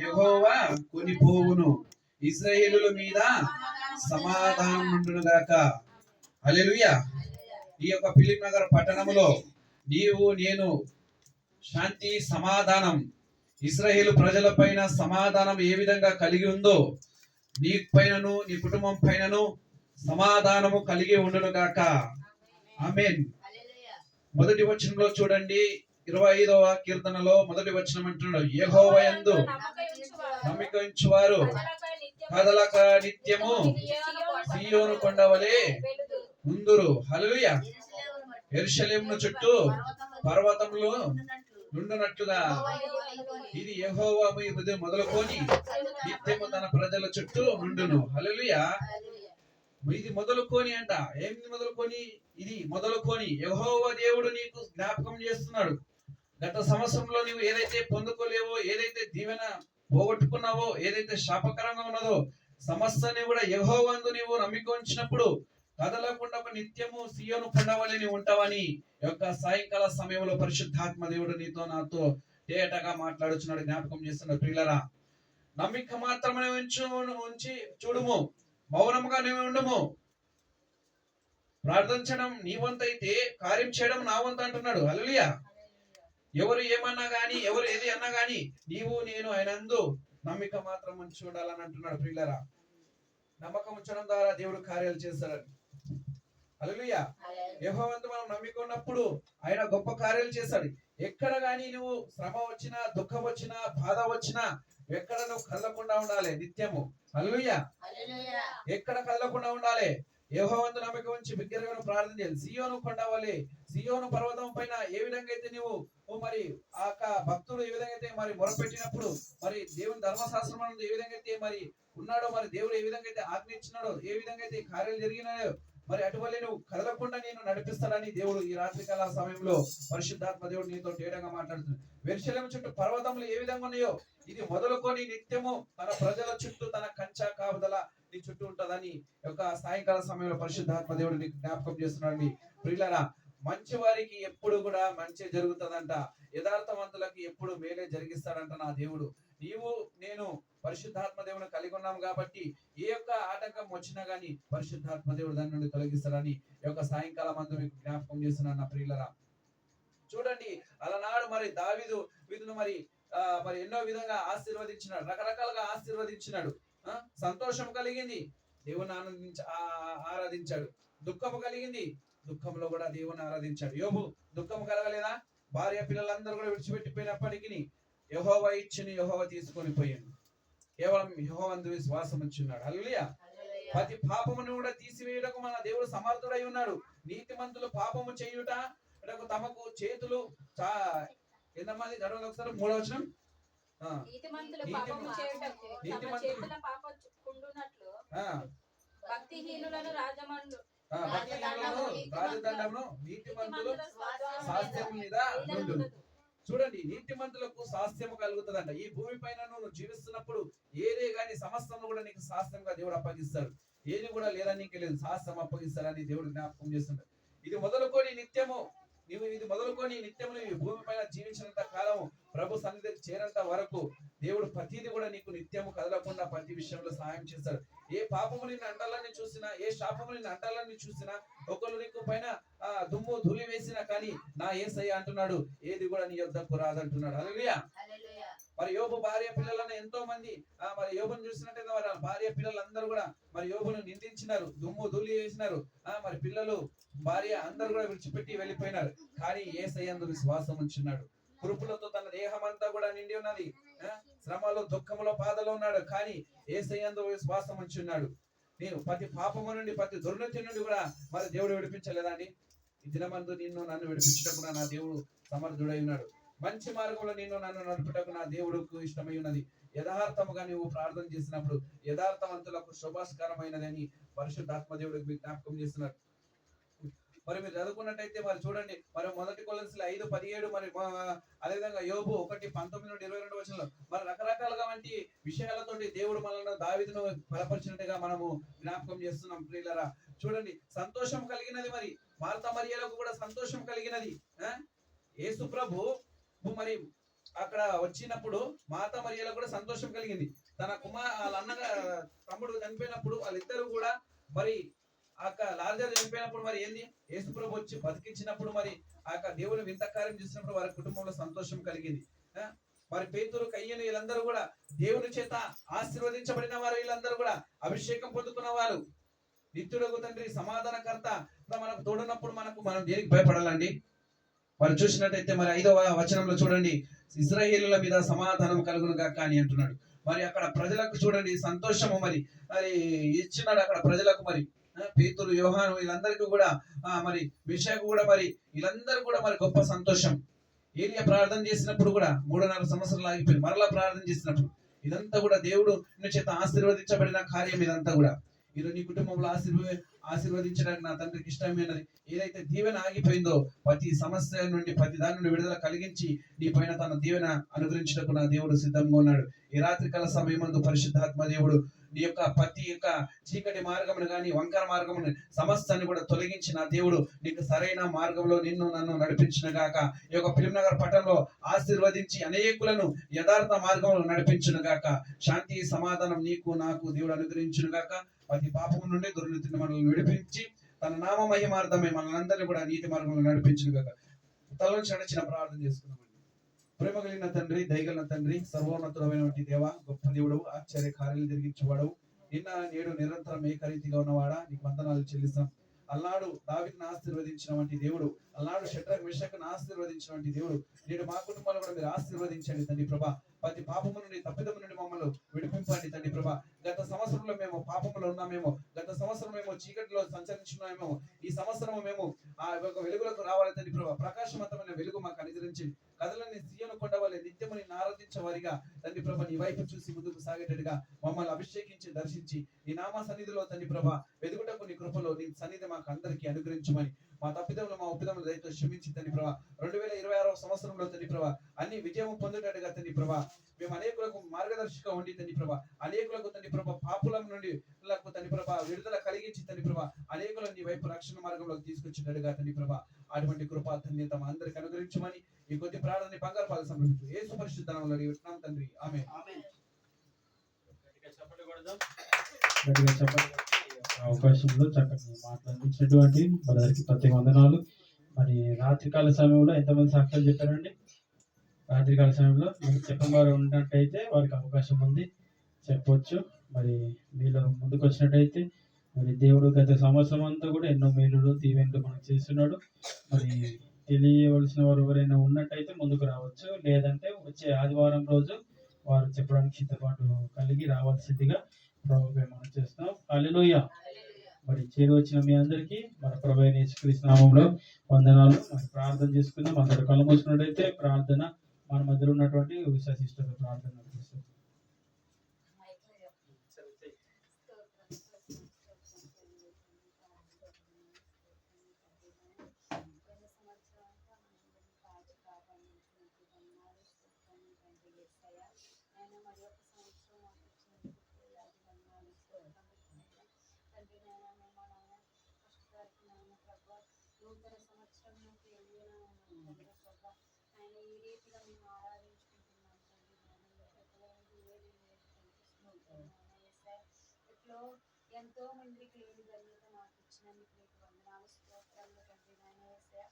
యెహోవా కొనిపోవును, ఇశ్రాయేలుల మీద సమాధానం ఉండును గాక. హల్లెలూయా. ఈ యొక్క ఫిలిప్ నగర్ పట్టణములో నీవు నేను శాంతి సమాధానం, ఇశ్రాయేలు ప్రజల పైన సమాధానం ఏ విధంగా కలిగి ఉందో నీ పైనను నీ కుటుంబం పైనను సమాధానము కలిగి ఉండును గాక. ఆమేన్. మొదటి వచనంలో చూడండి, 25వ కీర్తనలో మొదటి వచనం అంటున్నాడు, యెహోవా యందు నమ్మిక ఉంచువారు కదలక నిత్యము సీయోను కొండవలే ముందురు. హల్లెలూయా. యెరూషలేమును చుట్టూ పర్వతములు నుండునట్లుగా ఇది యెహోవా మీద మొదలుకొని నిత్యము తన ప్రజల చుట్టూ నుండును. హల్లెలూయా. ఇది మొదలుకొని అంట. ఏమి మొదలుకొని? ఇది మొదలుకొని యెహోవా దేవుడు నీకు జ్ఞాపకం చేస్తున్నాడు. గత సంవత్సరంలో నువ్వు ఏదైతే పొందుకోలేవో, ఏదైతే దీవెన పోగొట్టుకున్నావో, ఏదైతే శాపకరంగా ఉన్నదో సమస్తాన్ని కూడా యెహోవాందు నీవు నమ్మిక ఉంచినప్పుడు కదలకుండా ఒక నిత్యము సీయోను కొండవలె నీవు ఉంటావని యొక్క సాయంకాల సమయంలో పరిశుద్ధాత్మ దేవుడు నీతో నాతో తేటగా మాట్లాడుచున్నాడు, జ్ఞాపకం చేస్తున్నాడు. ప్రియులరా, నమ్మిక మాత్రమే ఉంచి చూడుము, మౌనముగా నీవు ఉండుము. ప్రార్థించడం నీ వంతైతే కార్యం చేయడం నా వంతు అంటున్నాడు. హల్లెలూయా. ఎవరు ఏమన్నా గాని, ఎవరు ఏది అన్నా గాని నీవు నేను ఆయనందు నమ్మిక మాత్రం ఉంచి ఉండాలని అంటున్నాడు. ప్రియులరా, నమ్మకం ఉంచడం ద్వారా దేవుడు కార్యాలు చేస్తాడని. హల్లెలూయా. యెహోవాందు మనం నమ్మిక ఉన్నప్పుడు ఆయన గొప్ప కార్యాలు చేస్తాడు. ఎక్కడ గాని నువ్వు శ్రమ వచ్చినా, దుఃఖం వచ్చినా, బాధ వచ్చినా ఎక్కడ నువ్వు కదలకుండా ఉండాలి నిత్యము. హల్లెలూయా. ఎక్కడ కదలకుండా ఉండాలి. యెహోవాందు నమ్మిక ఉంచి బిగ్గరగా ప్రార్థన చేయాలి. సీయోను కొండవలె, సీయోను పర్వతం పైన ఏ విధంగా అయితే నువ్వు మరి ఆ భక్తుడు ఏ విధంగా అయితే మరి మొరపెట్టినప్పుడు మరి దేవుని ధర్మశాస్త్రం ఏ విధంగా అయితే మరి ఉన్నాడో, మరి దేవుడు ఏ విధంగా అయితే ఆజ్ఞ ఇచ్చినాడో, ఏ విధంగా అయితే కార్యాలు జరిగినాయో, మరి అటువల్లే నువ్వు కదలకుండా నేను నడిపిస్తాడని దేవుడు ఈ రాత్రికాల సమయంలో పరిశుద్ధాత్మ దేవుడు నీతో తేటగా మాట్లాడుతున్నాడు. యెరూషలేము చుట్టూ పర్వతములు ఏ విధంగా ఉన్నాయో ఇది మొదలుకొని నిత్యము తన ప్రజల చుట్టూ తన కంచా కాపుదల నీ చుట్టూ ఉంటదని యొక్క సాయంకాల సమయంలో పరిశుద్ధాత్మ దేవుడు నీకు జ్ఞాపకం చేస్తున్నాడు. ప్రియులారా, మంచి వారికి ఎప్పుడు కూడా మంచి జరుగుతుందంట, యథార్థవంతులకు ఎప్పుడు మేలే జరిగిస్తాడంట నా దేవుడు. నీవు నేను పరిశుద్ధాత్మ దేవుని కలిగి ఉన్నాం కాబట్టి ఏ యొక్క ఆటంకం వచ్చినా గానీ పరిశుద్ధాత్మ దేవుడు దాని నుండి తొలగిస్తాడని ఈ యొక్క సాయంకాలం అంతా మీకు జ్ఞాపకం చేస్తున్నాను నా ప్రియులరా. చూడండి, అలనాడు మరి దావీదు వీధును మరి ఎన్నో విధంగా ఆశీర్వదించినాడు, రకరకాలుగా ఆశీర్వదించినాడు. సంతోషం కలిగింది, దేవుని ఆరాధించాడు. దుఃఖము కలిగింది, దుఃఖంలో కూడా దేవుని ఆరాధించాడు. యోబు దుఃఖం కలగలేదా? భార్య పిల్లలందరూ కూడా విడిచిపెట్టిపోయినప్పటికీ యెహోవా ఇచ్చిని యెహోవా తీసుకొని పోయాడు. కేవలం యెహోవాందు విశ్వాసం ఉంచున్నాడు. హల్లెలూయా. ప్రతి పాపమును కూడా తీసివేయడానికి మన దేవుడు సమర్థుడై ఉన్నాడు. నీతిమంతులు పాపము చేయుట తమకు చేతులు ఎంతమంది చదవాలి ఒకసారి? 3వ వచనం. నీతిమంతులు పాపము చేయుటకు తమ చేతుల పాపకుండునట్లు భక్తిహీనులను రాజదండమును నీతిమంతులు స్వాస్థ్యము మీద నుండును. చూడండి, నీతిమంతులకు స్వాస్థ్యము కలుగుతుందంట. ఈ భూమి పైన నువ్వు జీవిస్తున్నప్పుడు ఏదే గాని సమస్తం కూడా నీకు స్వాస్థ్యంగా దేవుడు అప్పగిస్తాడు. ఏది కూడా లేదా నీకు లేదు, స్వాస్థ్యం అప్పగిస్తాడని దేవుడు జ్ఞాపకం చేస్తున్నాడు. ఇది మొదలుకొని నిత్యము ఈ భూమి పైన జీవించినంత కాలము ప్రభు సన్నిధికి చేరేంత వరకు దేవుడు ప్రతిది కూడా నీకు నిత్యము కదలకుండా ప్రతి విషయంలో సహాయం చేస్తాడు. ఏ పాపము నిన్ను అంటాలని చూసినా, ఏ శాపము నిన్ను అంటాలని చూసినా, ఒకళ్ళు నీకు పైన దుమ్ము ధూళి వేసినా కానీ నా యేసయ్య అంటున్నాడు ఏది కూడా నీ యొద్దకు రాదంటున్నాడు. హల్లెలూయా. మరి యోబు భార్య పిల్లలను ఎంతో మంది మరి యోబును చూసినట్టయితే వారి భార్య పిల్లలందరూ కూడా మరి యోబును నిందించినారు, దుమ్ము ధూళి వేసినారు. మరి పిల్లలు భార్య అందరూ కూడా విడిచిపెట్టి వెళ్ళిపోయినారు. కానీ యేసయ్యందు విశ్వాసం ఉంచున్నాడు. కురుపులతో తన దేహం అంతా కూడా నిండి ఉన్నది, శ్రమలో దుఃఖములో బాధలో ఉన్నాడు. కానీ యేసయ్యందు విశ్వాసం ఉంచున్నాడు. నేను ప్రతి పాపము నుండి ప్రతి దుర్నీతి నుండి కూడా మరి దేవుడు విడిపించలేదండి. ఈ దినమందు నిన్ను నన్ను విడిపించటకు నా దేవుడు సమర్థుడై ఉన్నాడు. మంచి మార్గంలో నిన్ను నన్ను నడుపుటకు నా దేవుడుకు ఇష్టమై ఉన్నది. యథార్థముగా నీవు ప్రార్థన చేసినప్పుడు యథార్థవంతులకు శుభాస్కరమైనదని పరిశుద్ధాత్మ దేవుడికి జ్ఞాపకం చేస్తున్నారు. మరి మీరు చదువుకున్నట్టయితే మరి చూడండి, మరి 1 కొరింథీయులు 5:17 మరి అదేవిధంగా యోబు 1:19-22 వచనంలో మరి రకరకాలుగా వంటి విషయాలతోటి దేవుడు మనల్ని దావీదును బలపరిచినట్టుగా మనము జ్ఞాపకం చేస్తున్నాం. ప్రియులారా, చూడండి, సంతోషం కలిగినది. మరి మార్తా మరియలకు కూడా సంతోషం కలిగినది. యేసు ప్రభు మరి అక్కడ వచ్చినప్పుడు మాత మరియలకు కూడా సంతోషం కలిగింది. తన వాళ్ళ అన్నగా తమ్ముడు చనిపోయినప్పుడు వాళ్ళిద్దరూ కూడా మరి ఆ యొక్క లాజరు చనిపోయినప్పుడు మరి ఏంది యేసుప్రభు వచ్చి బతికించినప్పుడు మరి ఆ యొక్క దేవుని వింత కార్యం చేసినప్పుడు వారి కుటుంబంలో సంతోషం కలిగింది. ఆ, మరి పేతురు కయ్యను వీళ్ళందరూ కూడా దేవుని చేత ఆశీర్వదించబడిన వారు, వీళ్ళందరూ కూడా అభిషేకం పొందుకున్న వారు. నిత్యుడగు తండ్రి సమాధానకర్త మనకు తోడున్నప్పుడు మనం దేనికి భయపడాలండి? మరి చూసినట్టయితే మరి 5వ వచనంలో చూడండి, ఇశ్రాయేలుల మీద సమాధానం కలుగును గాక అని అంటున్నాడు. మరి అక్కడ ప్రజలకు చూడండి సంతోషము మరి మరి ఇచ్చినాడు అక్కడ ప్రజలకు. మరి పేతురు యోహాను వీళ్ళందరికీ కూడా మరి మిషాకు కూడా మరి వీళ్ళందరూ కూడా మరి గొప్ప సంతోషం. ఏలియా ప్రార్థన చేసినప్పుడు కూడా 3.5 సంవత్సరాలు ఆగిపోయింది. మరలా ప్రార్థన చేసినప్పుడు ఇదంతా కూడా దేవుడు చేత ఆశీర్వదించబడిన కార్యం ఇదంతా కూడా. ఈరోజు నీ కుటుంబంలో ఆశీర్వదించడానికి నా తండ్రికి ఇష్టమైనది ఏదైతే దీవెన ఆగిపోయిందో ప్రతి సమస్య నుండి ప్రతి దాని నుండి విడుదల కలిగించి నీ పైన తన దీవెన అనుగ్రహించడానికి నా దేవుడు సిద్ధంగా ఉన్నాడు. ఈ రాత్రికాల సమయమందు పరిశుద్ధాత్మ దేవుడు నీ యొక్క ప్రతి యొక్క చీకటి మార్గమును గాని వంకర మార్గమును సమస్యని కూడా తొలగించి నా దేవుడు నీకు సరైన మార్గంలో నన్ను నడిపించిన గాక. ఈ యొక్క ఫిలింనగర్ పట్టణంలో ఆశీర్వదించి అనేకులను యథార్థ మార్గంలో నడిపించును గాక. శాంతి సమాధానం నీకు నాకు దేవుడు అనుగ్రహించును గాక. ప్రతి పాపము నుండి దుర్నీతిని మనల్ని విడిపించి తన నామ మహిమార్థమే మనందరినీ కూడా నీతి మార్గంలో నడిపించును గాక. తలలోంచి నడిచిన ప్రార్థన చేసుకున్నామండి. ప్రేమ కలిగిన తండ్రి, దయగలిగిన తండ్రి, సర్వోన్నతుడమైనటువంటి దేవ, గొప్ప దేవుడు, ఆశ్చర్య కార్యాలు జరిగించేవాడు, నిన్న నేడు నిరంతరం ఏకరీతిగా ఉన్నవాడా, నీకు వందనాలు చెల్లిస్తాం. అల్లాడు దావీదును ఆశీర్వదించినటువంటి దేవుడు, అల్లాడు షడ్రక్ మెషకును ఆశీర్వదించినటువంటి దేవుడు, నేడు మా కుటుంబాలు కూడా మీరు ఆశీర్వదించండి తండ్రి ప్రభా. ప్రతి పాపము నుండి తప్పిదము నుండి మమ్మల్ని విడిపింపండి తండ్రి ప్రభా. గత సంవత్సరంలో మేము పాపములో ఉన్నామేమో, గత సంవత్సరం మేము చీకటిలో సంచరించున్నామేమో, ఈ సంవత్సరం మేము ఆ వెలుగులకు రావాలి తండ్రి ప్రభా. ప్రకాశవంతమైన వెలుగు మాకు అనుగ్రహించి కథలని సీయను కొండ వలె నిత్యము నిన్ను ఆరాధించేవారిగా తండ్రి ప్రభా నీ వైపు చూసి ముందుకు సాగేటట్టుగా మమ్మల్ని అభిషేకించి దర్శించి నీ నామ సన్నిధిలో తండ్రి ప్రభా వెదుగుటకు నీ కృపలో నీ సన్నిధి మాకు అందరికీ అనుగ్రహించమని, మా తప్పిదములు మా ఉప్పిదములు దయతో క్షమించి తండ్రి ప్రభా 2026వ సంవత్సరంలో తండ్రి ప్రభా అన్ని విజయం పొందేటట్టుగా తండ్రి ప్రభా మేము అనేకులకు మార్గదర్శిగా ఉండి తండ్రి ప్రభా అనేకులకు తండ్రి ప్రభా పాపులం నుండి తండ్రి ప్రభా విడుదల కలిగించి తండ్రి ప్రభా అనేకులను నీ వైపు రక్షణ మార్గంలోకి తీసుకొచ్చినట్టుగా తండ్రి ప్రభా అటువంటి కృపా ధన్యత మా అందరికి అనుగ్రహించమని ఈ కొద్ది ప్రార్థన బంగారు పాలు సమర్పించు యేసు పరిశుద్ధ నామములో అడిగినాం తండ్రి, ఆమేన్. అవకాశంలో చక్కగా మాట్లాడించినటువంటి వారికి ప్రత్యేక వందనాలు. మరి రాత్రికాల సమయంలో ఎంతమంది సాక్ష్యాలు చెప్పారండి? రాత్రికాల సమయంలో మీరు చెప్పని వారు ఉన్నట్టయితే వారికి అవకాశం ఉంది, చెప్పవచ్చు. మరి మీలో ముందుకు వచ్చినట్టయితే మరి దేవుడు గత సంవత్సరం అంతా కూడా ఎన్నో మేలులు దీవెనలు మనకు చేస్తున్నాడు. మరి తెలియవలసిన వారు ఎవరైనా ఉన్నట్టయితే ముందుకు రావచ్చు, లేదంటే వచ్చే ఆదివారం రోజు వారు చెప్పడానికి సిద్ధపాటు కలిగి రావాల్సిందిగా ప్రభువే మనం చేస్తున్నాం. హల్లెలూయా. మరి చేరి వచ్చిన మీ అందరికీ మన ప్రభువైన యేసుక్రీస్తు నామములో వందనాలు. మరి ప్రార్థన చేసుకుందాం. అందరూ కళ్ళు మూసుకున్నట్టయితే ప్రార్థన మన మధ్యలో ఉన్నటువంటి విశ్వాసిస్తున్న ప్రార్థన చేస్తాం. నూతన సంవత్సరంలోకి ఆయన ఈ రీతిగా మేము ఆరాధించుకుంటున్నాం ఇట్లో ఎంతో మందికి లేని ధన్యత నాకు ఇచ్చినందుకు మీకు వందనాలు స్తోత్రాలు తండ్రి. నాయన యేసయ్య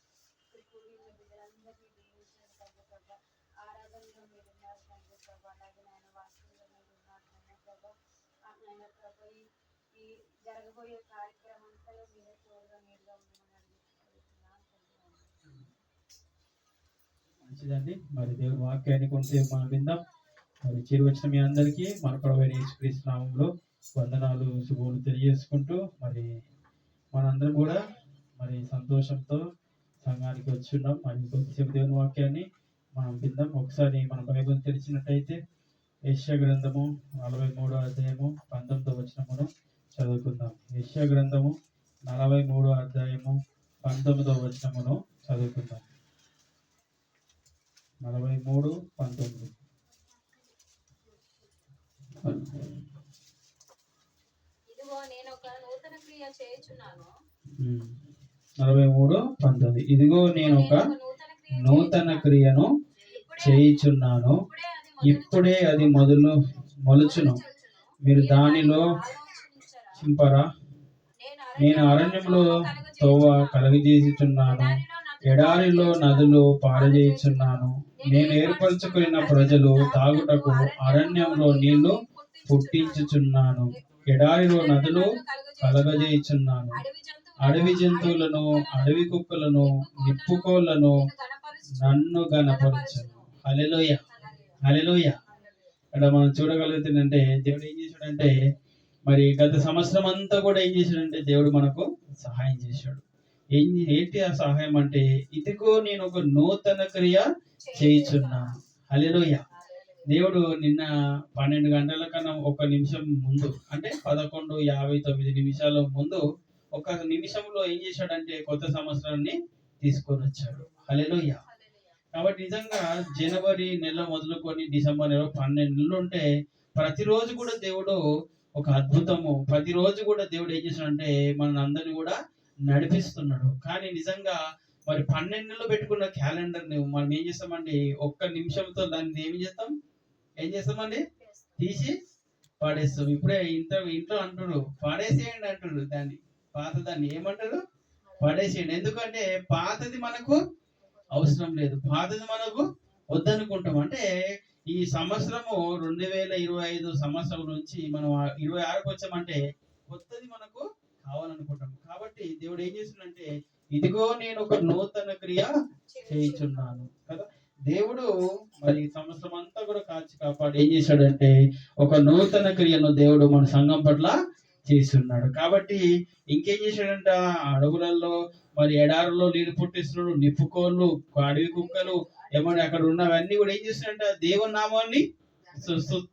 కూడిన బిడ్డలందరినీ దీవించండి తండ్రి ప్రభా. ఆరాధనలో మీరు ఉన్నారు తండ్రి ప్రభా, అలాగే నాయన వాక్యంలో మీరు ఉన్నారు నాయన ప్రభా. నాయన ప్రభా ఈ జరగబోయే కార్యక్రమం అంతలో మీరే తోడుగా నీరుగా ఉండమని అడుగుతున్నాను తండ్రి. మంచిదండి. మరి దేవుని వాక్యాన్ని కొంతసేపు మనం విందాం. మరి చేరి వచ్చిన మీ అందరికీ మన ప్రభువైన యేసుక్రీస్తు నామములో వందనాలు శుభములు తెలియజేసుకుంటూ మరి మనందరం కూడా మరి సంతోషంతో సంఘానికి వచ్చున్నాం. మరి కొద్దిసేపు దేవుని వాక్యాన్ని మనం విందాం. ఒకసారి మన బైబిల్ తెరిచినట్టయితే యెషయా గ్రంథము 43వ అధ్యాయము 19వ వచనమును చదువుకుందాం. యెషయా గ్రంథము 43వ అధ్యాయము 19వ వచనమును చదువుకుందాం. 43:19. ఇదిగో నేను ఒక నూతన క్రియ చేయుచున్నాను. 43:19. ఇదిగో నేను ఒక నూతన క్రియను చేయుచున్నాను. ఇప్పుడే అది మొలుచును. మీరు దానిలో చింపరా. నేను అరణ్యంలో తోవ కలుగజేయుచున్నాను, ఎడారిలో నదులు పారజేయుచున్నాను. నేను ఏర్పరచుకున్న ప్రజలు తాగుటకు అరణ్యంలో నీళ్లు పుట్టించుచున్నాను, ఎడారిలో నదులు కలగజేయుచున్నాను. అడవి జంతువులను, అడవి కుక్కలను, నిప్పుకోళ్లను నన్ను గనపరచును. హల్లెలూయా, హల్లెలూయా. ఇక్కడ మనం చూడగలుగుతుందంటే దేవుడు ఏం చేశాడంటే, మరి గత సంవత్సరం అంతా కూడా ఏం చేశాడంటే దేవుడు మనకు సహాయం చేశాడు. ఏంటి ఆ సహాయం అంటే, ఇదిగో నేను ఒక నూతన క్రియ చేయుచున్నాను. హల్లెలూయా. దేవుడు నిన్న 12 గంటల కన్నా ఒక నిమిషం ముందు, అంటే 11:59 ముందు, ఒక నిమిషంలో ఏం చేశాడంటే కొత్త సంవత్సరాన్ని తీసుకొని వచ్చాడు. హల్లెలూయా. కాబట్టి నిజంగా జనవరి నెల మొదలుకొని డిసెంబర్ నెల 12 నెలలు ఉంటే ప్రతిరోజు కూడా దేవుడు ఒక అద్భుతము, ప్రతిరోజు కూడా దేవుడు ఏం చేశాడంటే మన అందరిని కూడా నడిపిస్తున్నాడు. కానీ నిజంగా మరి 12 నెలలు పెట్టుకున్న క్యాలెండర్ని మనం ఏం చేస్తామండి, ఒక్క నిమిషంతో దాన్ని ఏం చేస్తామండి తీసి పాడేస్తాం. ఇప్పుడే ఇంట్లో అంటారు పాడేసేయండి అంటారు, దాన్ని ఏమంటారు, పడేసేయండి. ఎందుకంటే పాతది మనకు అవసరం లేదు, పాతది మనకు వద్దనుకుంటాం. అంటే ఈ సంవత్సరము 2025 సంవత్సరం నుంచి మనం 26కి వచ్చామంటే కొత్తది మనకు కావాలనుకుంటాం. కాబట్టి దేవుడు ఏం చేస్తుందంటే, ఇదిగో నేను ఒక నూతన క్రియ చేయుచున్నాను కదా. దేవుడు మరి సంవత్సరం అంతా కూడా కాపాడు ఏం చేశాడంటే ఒక నూతన క్రియను దేవుడు మన సంఘం పట్ల చేస్తున్నాడు. కాబట్టి ఇంకేం చేశాడంట, అడవులలో మరి ఎడారులో నీళ్లు పుట్టిస్తున్నాడు, నిప్పుకోళ్ళు, అడవి కుక్కలు ఏమన్నా అక్కడ ఉన్నవన్నీ కూడా ఏం చేస్తున్నాయంట, దేవుని నామాన్ని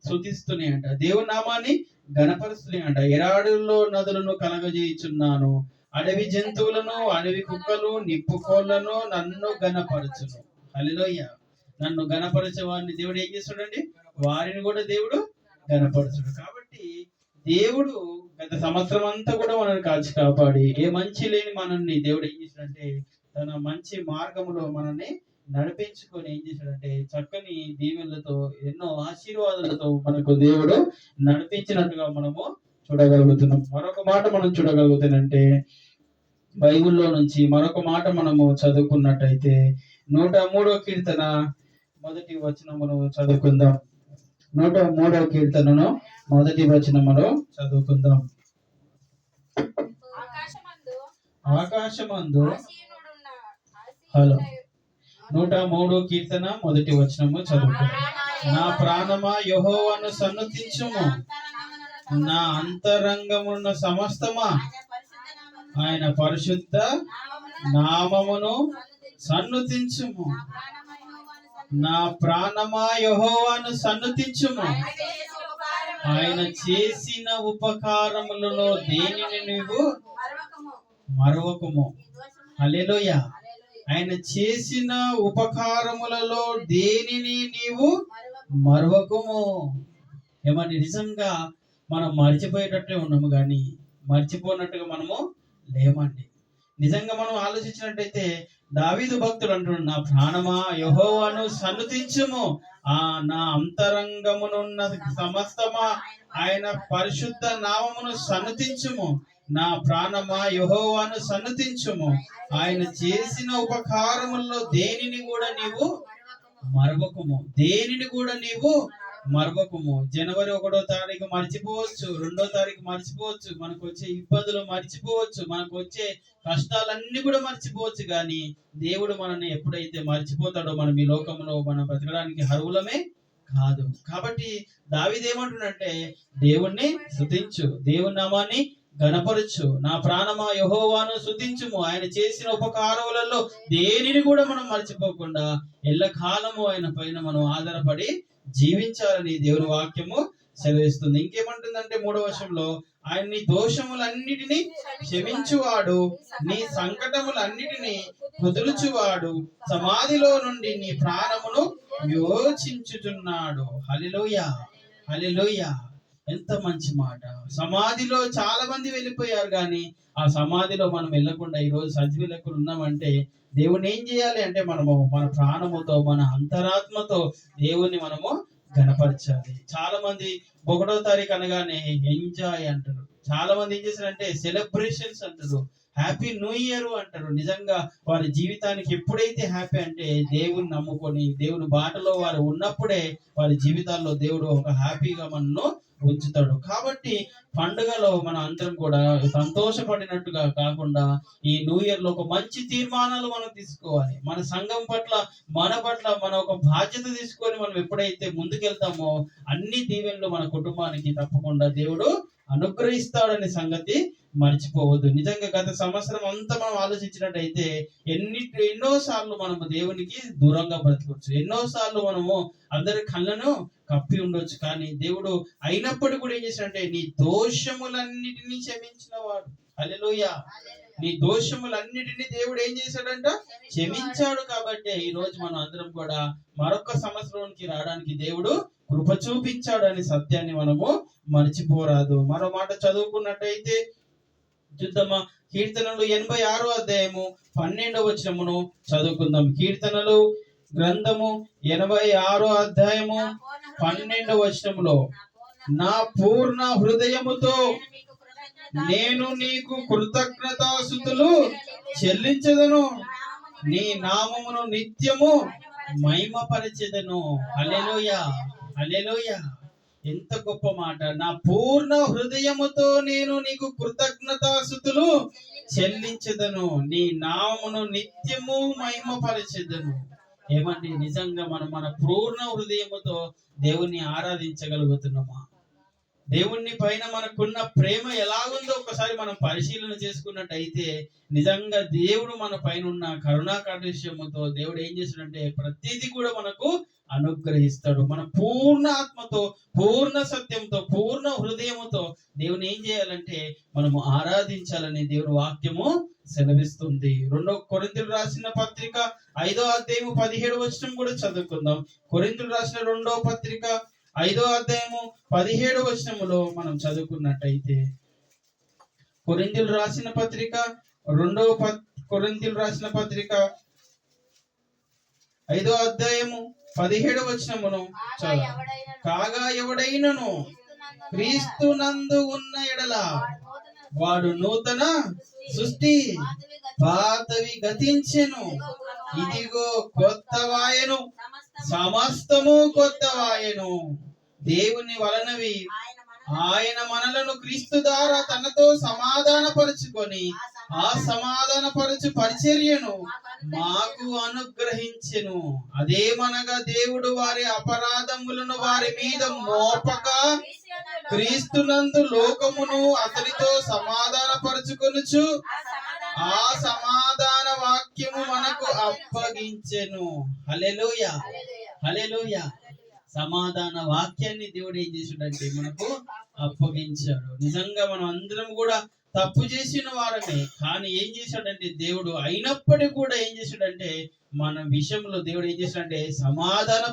స్తుతిస్తున్నాయంట, దేవుని నామాన్ని గణపరుస్తున్నాయంట. ఎడారుల్లో నదులను కలగజేయుచున్నాను, అడవి జంతువులను, అడవి కుక్కలు, నిప్పుకోళ్లను నన్ను గణపరచును. హల్లెలూయా. నన్ను గణపరిచే వారిని దేవుడు ఏం చేస్తాడండి, వారిని కూడా దేవుడు గణపరచుడు. కాబట్టి దేవుడు గత సంవత్సరం అంతా కూడా మనల్ని కాచి కాపాడి ఏ మంచి లేని మనల్ని దేవుడు ఏం చేశాడంటే తన మంచి మార్గంలో మనల్ని నడిపించుకొని ఏం చేశాడంటే చక్కని దీవెనలతో, ఎన్నో ఆశీర్వాదాలతో మనకు దేవుడు నడిపించినట్టుగా మనము చూడగలుగుతున్నాం. మరొక మాట మనం చూడగలుగుతానంటే బైబిల్లో నుంచి మరొక మాట మనము చదువుకున్నట్టయితే 103వ కీర్తన 1వ వచనమును చదువుకుందాం. 103వ కీర్తనను 1వ వచనమును చదువుకుందాం. ఆకాశమందు హలో 103వ కీర్తన 1వ వచనము చదువుకుందాం. నా ప్రాణమా యెహోవాను సన్నుతించుము, నా అంతరంగమున్న సమస్తమా ఆయన పరిశుద్ధ నామమును సన్నుతించుము. నా ప్రాణమా యెహోవాను సన్నుతించుము, ఆయన చేసిన ఉపకారములలో దేనిని నీవు మరవకుము. హల్లెలూయా. ఆయన చేసిన ఉపకారములలో దేనిని నీవు మరవకుము. ఏమని నిజంగా మనం మర్చిపోయేటట్టే ఉన్నాము, కానీ మర్చిపోయినట్టుగా మనము లేమండి. నిజంగా మనం ఆలోచించినట్టయితే దావీదు భక్తుడు అంటున్నాడు, నా ప్రాణమా యెహోవాను సన్నుతించుము, నా అంతరంగమునున్న సమస్తమా ఆయన పరిశుద్ధ నామమును సన్నుతించుము. నా ప్రాణమా యెహోవాను సన్నుతించుము, ఆయన చేసిన ఉపకారముల్లో దేనిని కూడా నీవు మరవకుము, దేనిని కూడా నీవు మరవకుము. జనవరి 1వ తారీఖు మర్చిపోవచ్చు, 2వ తారీఖు మర్చిపోవచ్చు, మనకు వచ్చే ఇబ్బందులు మర్చిపోవచ్చు, మనకు వచ్చే కష్టాలన్నీ కూడా మర్చిపోవచ్చు, కానీ దేవుడు మనల్ని ఎప్పుడైతే మర్చిపోతాడో మనం ఈ లోకంలో మనం బ్రతకడానికి అర్హులమే కాదు. కాబట్టి దావీదు ఏమంటున్నాడంటే దేవుణ్ణి స్తుతించు, దేవుని నామాన్ని గణపరచు, నా ప్రాణమా యెహోవాను స్తుతించుము, ఆయన చేసిన ఉపకారములలో దేనిని కూడా మనం మర్చిపోకుండా ఎల్లకాలము ఆయన పైన మనం ఆధారపడి జీవించాలని దేవుని వాక్యము సెలవిస్తుంది. ఇంకేమంటుందంటే 3వ వచనంలో, ఆయన నీ దోషములన్నిటినీ క్షమించువాడు, నీ సంకటములన్నిటినీ కుదుర్చువాడు, సమాధిలో నుండి నీ ప్రాణమును యోచించుచున్నాడు. హల్లెలూయా, హల్లెలూయా. ఎంత మంచి మాట. సమాధిలో చాలా మంది వెళ్ళిపోయారు, కానీ ఆ సమాధిలో మనం వెళ్ళకుండా ఈ రోజు సజీవ లెక్కలు ఉన్నామంటే దేవుని ఏం చేయాలి అంటే మనము మన ప్రాణముతో మన అంతరాత్మతో దేవుణ్ణి మనము గణపరచాలి. చాలా మంది 1వ తారీఖు అనగానే ఎంజాయ్ అంటారు. చాలా మంది ఏం చేశారంటే సెలబ్రేషన్స్ అంటారు, హ్యాపీ న్యూ ఇయర్ అంటారు. నిజంగా వారి జీవితానికి ఎప్పుడైతే హ్యాపీ అంటే దేవుని నమ్ముకొని దేవుని బాటలో వారు ఉన్నప్పుడే వారి జీవితాల్లో దేవుడు ఒక హ్యాపీగా మనను ఉంచుతాడు. కాబట్టి పండుగలో మనం అందరం కూడా సంతోషపడినట్టుగా కాకుండా ఈ న్యూ ఇయర్ లో ఒక మంచి తీర్మానాలు మనం తీసుకోవాలి. మన సంఘం పట్ల మన ఒక బాధ్యత తీసుకొని మనం ఎప్పుడైతే ముందుకెళ్తామో అన్ని దీవెనలు మన కుటుంబానికి తప్పకుండా దేవుడు అనుగ్రహిస్తాడనే సంగతి మర్చిపోవద్దు. నిజంగా గత సంవత్సరం అంతా మనం ఆలోచించినట్టయితే ఎన్నో సార్లు మనము దేవునికి దూరంగా బ్రతకొచ్చు, ఎన్నో సార్లు మనము అందరి కళ్ళను కప్పి ఉండొచ్చు. కానీ దేవుడు అయినప్పటికీ కూడా ఏం చేశాడంటే నీ దోషములన్నిటినీ క్షమించిన వాడు. హల్లెలూయా. నీ దోషములన్నిటినీ దేవుడు ఏం చేశాడంట? క్షమించాడు. కాబట్టి ఈ రోజు మనం అందరం కూడా మరొక సంవత్సరానికి రావడానికి దేవుడు కృప చూపించాడు అనే సత్యాన్ని మనము మర్చిపోరాదు. మరో మాట చదువుకున్నట్టయితే చూద్దామా, కీర్తనలు 86వ అధ్యాయము 12వ వచనమును చదువుకుందాం. కీర్తనలు గ్రంథము 86వ అధ్యాయము 12వ వచనములో, నా పూర్ణ హృదయముతో నేను నీకు కృతజ్ఞతాస్తుతులు చెల్లించదను, నీ నామమును నిత్యము మహిమపరచెదను. హల్లెలూయా, హల్లెలూయా. ఎంత గొప్ప మాట. నా పూర్ణ హృదయముతో నేను నీకు కృతజ్ఞతాస్తుతులు చెల్లించదను, నీ నామమును నిత్యము మహిమపరచెదను. ఏమండి, నిజంగా మనం మన పూర్ణ హృదయముతో దేవుణ్ణి ఆరాధించగలుగుతున్నామా? దేవుణ్ణి పైన మనకున్న ప్రేమ ఎలాగుందో ఒకసారి మనం పరిశీలన చేసుకున్నట్టయితే నిజంగా దేవుడు మన పైన ఉన్న కరుణా కటాక్షముతో దేవుడు ఏం చేస్తాడంటే ప్రతిదీ కూడా మనకు అనుగ్రహిస్తాడు. మన పూర్ణ ఆత్మతో, పూర్ణ సత్యంతో, పూర్ణ హృదయముతో దేవుని ఏం చేయాలంటే మనము ఆరాధించాలని దేవుని వాక్యము సెలవిస్తుంది. 2 కొరింథీయులకు రాసిన పత్రిక 5వ అధ్యాయము 17వ వచనం కూడా చదువుకుందాం. కొరింథీయులకు రాసిన 2వ పత్రిక 5వ అధ్యాయము 17వ వచనములో మనం చదువుకున్నట్టయితే, కొరింథీయులకు రాసిన పత్రిక 5వ అధ్యాయము 17వ వచనమును కాగా ఎవడైనను క్రీస్తునందు ఉన్న ఎడల వాడు నూతన సృష్టి, పాతవి గతించెను, ఇదిగో కొత్తవాయెను, సమస్తము కొత్తవాయెను. దేవుని వలనవి ఆయన మనలను క్రీస్తు ద్వారా తనతో సమాధానపరుచుకొని ఆ సమాధానపరచు పరిచర్యను మాకు అనుగ్రహించెను. అదేమనగా దేవుడు వారి అపరాధములను వారి మీద మోపక క్రీస్తునందు లోకమును అతనితో సమాధానపరచుకొనుచు ఆ సమాధాన వాక్యము మనకు అప్పగించెను. హల్లెలూయా, హల్లెలూయా. సమాధాన వాక్యాన్ని దేవుడు ఏం చేశాడంటే మనకు అప్పగించాడు. నిజంగా మనం అందరం కూడా తప్పు చేసిన వారమే, కానీ ఏం చేశాడంటే దేవుడు అయినప్పటికీ కూడా ఏం చేశాడంటే మన విషయంలో దేవుడు ఏం చేశాడంటే సమాధాన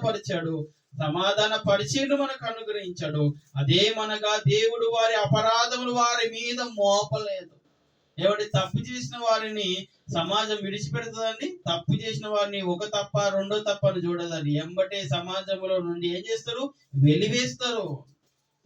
పరిచయం మనకు అనుగ్రహించాడు. అదేమనగా దేవుడు వారి అపరాధములు వారి మీద మోపలేదు. ఏమంటే తప్పు చేసిన వారిని సమాజం విడిచిపెడుతుందండి. తప్పు చేసిన వారిని ఒక తప్ప రెండో తప్ప అని చూడదండి. ఎంబటే సమాజంలో నుండి ఏం చేస్తారు? వెలివేస్తారు.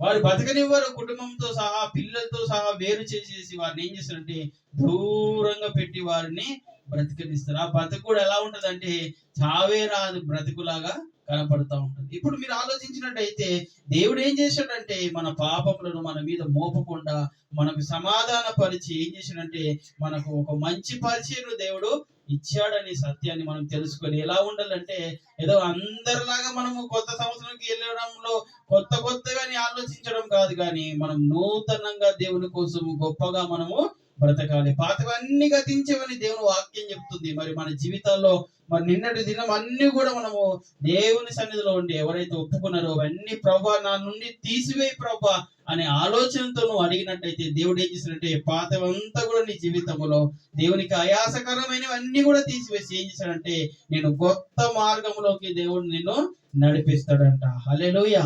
వారు బతకనివ్వరు. కుటుంబంతో సహా పిల్లలతో సహా వేరు చేసేసి వారిని ఏం చేస్తారంటే దూరంగా పెట్టి వారిని బ్రతికనిస్తారు. ఆ బ్రతుకు కూడా ఎలా ఉంటదంటే చావే రాదు బ్రతుకులాగా కనపడుతూ ఉంటుంది. ఇప్పుడు మీరు ఆలోచించినట్టయితే దేవుడు ఏం చేశాడంటే మన పాపములను మన మీద మోపకుండా మనకు సమాధాన పరిచి ఏం చేశాడంటే మనకు ఒక మంచి పరిచయం దేవుడు ఇచ్చాడని సత్యాన్ని మనం తెలుసుకొని ఎలా ఉండాలంటే ఏదో అందరిలాగా మనము కొత్త సంవత్సరానికి వెళ్ళడంలో కొత్తగా ఆలోచించడం కాదు, కానీ మనం నూతనంగా దేవుని కోసం గొప్పగా మనము బ్రతకాలి. పాతవన్నీ గతించేవని దేవుని వాక్యం చెప్తుంది. మరి మన జీవితాల్లో మరి నిన్నటి దినం అన్ని కూడా మనము దేవుని సన్నిధిలో ఉండి ఎవరైతే ఒప్పుకున్నారో అవన్నీ ప్రభా నా నుండి తీసివేయి ప్రభా అనే ఆలోచనతో నువ్వు అడిగినట్టయితే దేవుడు ఏం చేశాడంటే పాతవంతా కూడా నీ జీవితంలో దేవునికి ఆయాసకరమైనవి అన్ని కూడా తీసివేసి ఏం చేశాడంటే నేను కొత్త మార్గంలోకి దేవుడు నిన్ను నడిపిస్తాడంట. హల్లెలూయా,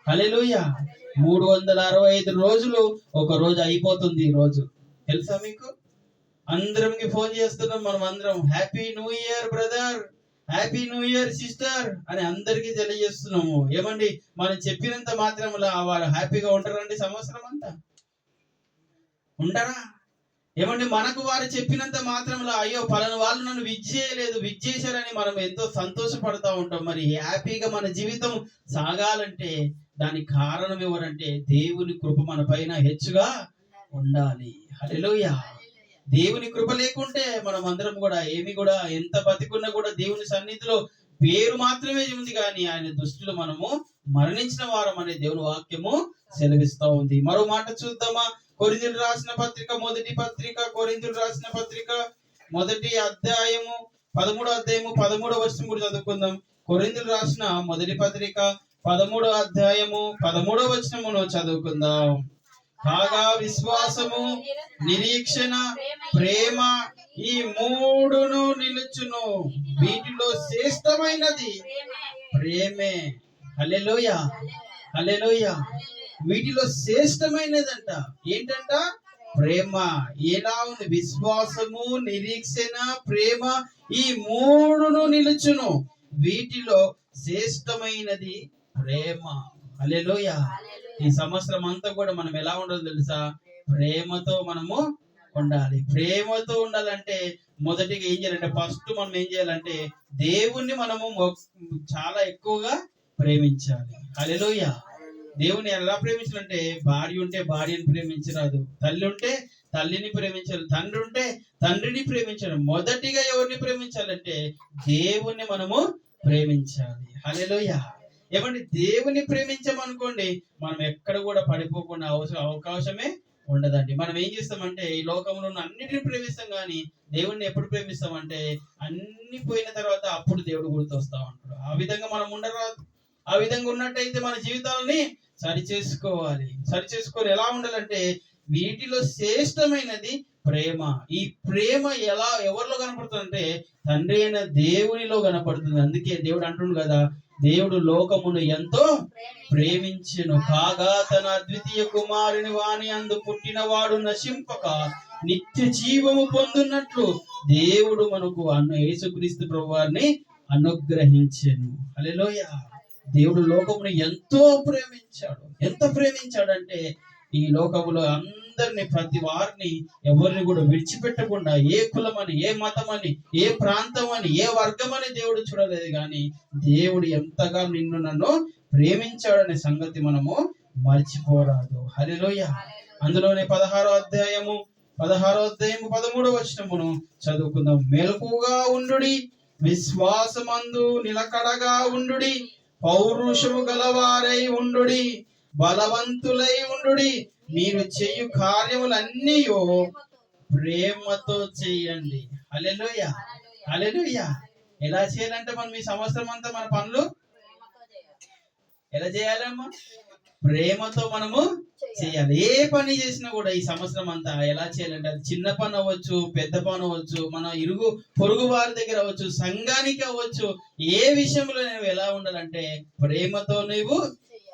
హల్లెలూయా. 365 రోజులు ఒక రోజు అయిపోతుంది ఈ రోజు. తెలుసా మీకు? అందరంకి ఫోన్ చేస్తున్నాం మనం అందరం, happy new year brother, happy new year sister అని అందరికీ తెలియజేస్తున్నాము. ఏమండి, మనం చెప్పినంత మాత్రంలో వాళ్ళు హ్యాపీగా ఉంటారండి? సంవత్సరం అంతా ఉంటారా? ఏమండి, మనకు వారు చెప్పినంత మాత్రంలో అయ్యో పలానా వాళ్ళు నన్ను విజ్ చేశారని మనం ఎంతో సంతోషపడతా ఉంటాం. మరి హ్యాపీగా మన జీవితం సాగాలంటే దానికి కారణం ఎవరంటే దేవుని కృప మన పైన హెచ్చుగా ఉండాలి. హల్లెలూయా. దేవుని కృప లేకుంటే మనం అందరం కూడా ఏమి కూడా ఎంత బతికున్నా కూడా దేవుని సన్నిధిలో పేరు మాత్రమే ఉంది, కానీ ఆయన దృష్టిలో మనము మరణించిన వారం అనే దేవుని వాక్యము సెలవిస్తా ఉంది. మరో మాట చూద్దామా? కొరింథీయులకు రాసిన పత్రిక, మొదటి పత్రిక, కొరింథీయులకు రాసిన పత్రిక 1వ అధ్యాయము 13వ వచనం కూడా చదువుకుందాం. కొరింథీయులకు రాసిన మొదటి పత్రిక 13వ అధ్యాయము 13వ వచనమును చదువుకుందాం. కాగా విశ్వాసము, నిరీక్షణ, ప్రేమ ఈ మూడును నిలుచును, వీటిలో శ్రేష్టమైనది ప్రేమే. హల్లెలూయా, హల్లెలూయా. వీటిలో శ్రేష్టమైనదంట ఏంటంట? ప్రేమ. ఎలా ఉంది? విశ్వాసము, నిరీక్షణ, ప్రేమ ఈ మూడును నిలుచును, వీటిలో శ్రేష్టమైనది ప్రేమ. హల్లెలూయా. ఈ సంవత్సరం అంతా కూడా మనం ఎలా ఉండాలో తెలుసా? ప్రేమతో మనము ఉండాలి. ప్రేమతో ఉండాలంటే మొదటిగా ఏం చేయాలంటే, ఫస్ట్ మనం ఏం చేయాలంటే దేవుణ్ణి మనము చాలా ఎక్కువగా ప్రేమించాలి. హల్లెలూయా. దేవుని ఎలా ప్రేమించాలంటే, భార్య ఉంటే భార్యని ప్రేమించరాదు, తల్లి ఉంటే తల్లిని ప్రేమించాలి, తండ్రి ఉంటే తండ్రిని ప్రేమించాలి. మొదటిగా ఎవరిని ప్రేమించాలంటే దేవుణ్ణి మనము ప్రేమించాలి. హల్లెలూయా. ఏమంటే దేవుని ప్రేమించామనుకోండి, మనం ఎక్కడ కూడా పడిపోకుండా అవకాశమే ఉండదండి. మనం ఏం చేస్తామంటే ఈ లోకంలో ఉన్న అన్నిటిని ప్రేమిస్తాం, కానీ దేవుణ్ణి ఎప్పుడు ప్రేమిస్తామంటే అన్ని పోయిన తర్వాత అప్పుడు దేవుడు గుర్తొస్తా ఉంటాడు. ఆ విధంగా మనం ఉండరాదు. ఆ విధంగా ఉన్నట్టయితే మన జీవితాలని సరిచేసుకొని ఎలా ఉండాలంటే, వీటిలో శ్రేష్టమైనది ప్రేమ. ఈ ప్రేమ ఎవరిలో కనపడుతుందంటే తండ్రి అయిన దేవునిలో కనపడుతుంది. అందుకే దేవుడు అంటుండు కదా, దేవుడు లోకమును ఎంతో ప్రేమించెను, కాగా తన అద్వితీయ కుమారుని వాని అందు పుట్టినవాడు నశింపక నిత్య జీవము పొందున్నట్లు దేవుడు మనకు యేసుక్రీస్తు ప్రభువారిని అనుగ్రహించెను. హల్లెలూయా. దేవుడు లోకమును ఎంతో ప్రేమించాడు. ఎంత ప్రేమించాడంటే ఈ లోకములో అందరిని, ప్రతి వారిని, ఎవరిని కూడా విడిచిపెట్టకుండా, ఏ కులమని, ఏ మతమని, ఏ ప్రాంతం అని, ఏ వర్గం అని దేవుడు చూడలేదు, కానీ దేవుడు ఎంతగా నిన్ను నన్ను ప్రేమించాడనే సంగతి మనము మర్చిపోరాదు. హల్లెలూయా. అందులోనే 16వ అధ్యాయము 13వ వచనమును చదువుకుందాం. మెలకుగా ఉండుడి, విశ్వాసమందు నిలకడగా ఉండుడి, పౌరుషము గలవారై ఉండుడి, బలవంతులై ఉండుడి, మీరు చేయు కార్యములన్నీ ప్రేమతో చేయండి. హల్లెలూయా, హల్లెలూయా. ఎలా చేయాలంటే మనం ఈ సంవత్సరం అంతా మన పనులు ఎలా చేయాలమ్మా? ప్రేమతో మనము చేయాలి. ఏ పని చేసినా కూడా ఈ సంవత్సరం అంతా ఎలా చేయాలంటే, అది చిన్న పని అవ్వచ్చు, పెద్ద పని అవ్వచ్చు, మన పొరుగు వారి దగ్గర అవ్వచ్చు, సంఘానికి అవ్వచ్చు, ఏ విషయంలో నువ్వు ఎలా ఉండాలంటే ప్రేమతో నువ్వు